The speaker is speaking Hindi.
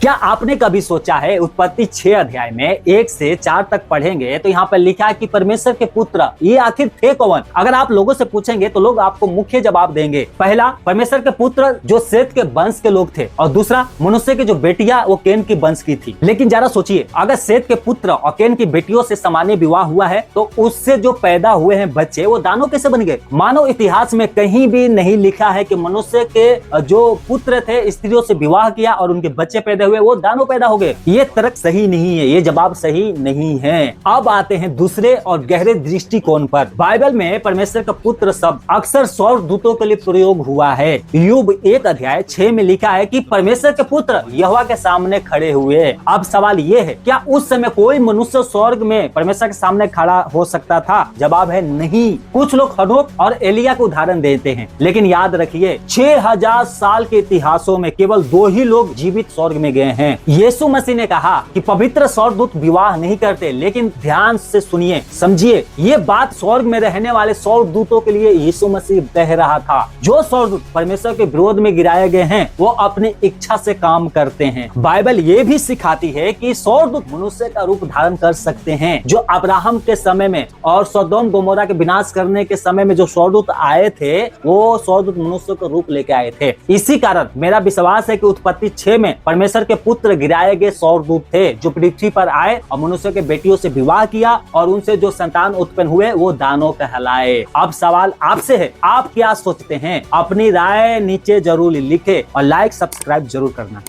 क्या आपने कभी सोचा है उत्पत्ति 6 अध्याय में 1 से 4 तक पढ़ेंगे तो यहाँ पर लिखा है कि परमेश्वर के पुत्र ये आखिर थे कौन? अगर आप लोगों से पूछेंगे तो लोग आपको मुख्य जवाब देंगे। पहला, परमेश्वर के पुत्र जो सेत के वंश के लोग थे, और दूसरा, मनुष्य की जो बेटियां वो कैन की वंश की थी। लेकिन जरा सोचिए, अगर सेत के पुत्र और कैन की बेटियों से सामान्य विवाह हुआ है तो उससे जो पैदा हुए हैं बच्चे वो दानव कैसे बन गए? मानव इतिहास में कहीं भी नहीं लिखा है कि मनुष्य के जो पुत्र थे स्त्रियों से विवाह किया और उनके बच्चे पैदा हुए वो दानव पैदा हो गए। ये तर्क सही नहीं है, ये जवाब सही नहीं है। अब आते हैं दूसरे और गहरे दृष्टिकोण पर। बाइबल में परमेश्वर का पुत्र शब्द अक्सर स्वर्गदूतों के लिए प्रयोग हुआ है। यूब 1 अध्याय 6 में लिखा है कि परमेश्वर के पुत्र यहोवा के सामने खड़े हुए। अब सवाल ये है, क्या उस समय कोई मनुष्य स्वर्ग में परमेश्वर के सामने खड़ा हो सकता था? जवाब है नहीं। कुछ लोग हनोक और एलिया को उदाहरण देते हैं, लेकिन याद रखिए 6000 साल के इतिहासों में केवल 2 ही लोग जीवित स्वर्ग में गए हैं। यीशु मसीह ने कहा कि पवित्र स्वर्गदूत विवाह नहीं करते, लेकिन ध्यान से सुनिए, समझिए, ये बात स्वर्ग में रहने वाले स्वर्गदूतों के लिए यीशु मसीह कह रहा था। जो स्वर्गदूत परमेश्वर के विरोध में गिराए गए हैं वो अपनी इच्छा से काम करते हैं। बाइबल ये भी सिखाती है कि स्वर्गदूत मनुष्य का रूप धारण कर सकते हैं। जो अब्राहम के समय में और सदोम गोमोरा के विनाश करने के समय में जो स्वर्गदूत आए थे वो स्वर्गदूत मनुष्य का रूप लेके आए थे। इसी कारण मेरा विश्वास है कि उत्पत्ति 6 में परमेश्वर के पुत्र गिराए गए स्वर्गदूत थे जो पृथ्वी पर आए और मनुष्य के बेटियों से विवाह किया और उनसे जो संतान उत्पन्न हुए वो दानव कहलाए। अब सवाल आपसे है, आप क्या सोचते हैं? अपनी राय नीचे जरूर लिखे और लाइक सब्सक्राइब जरूर करना।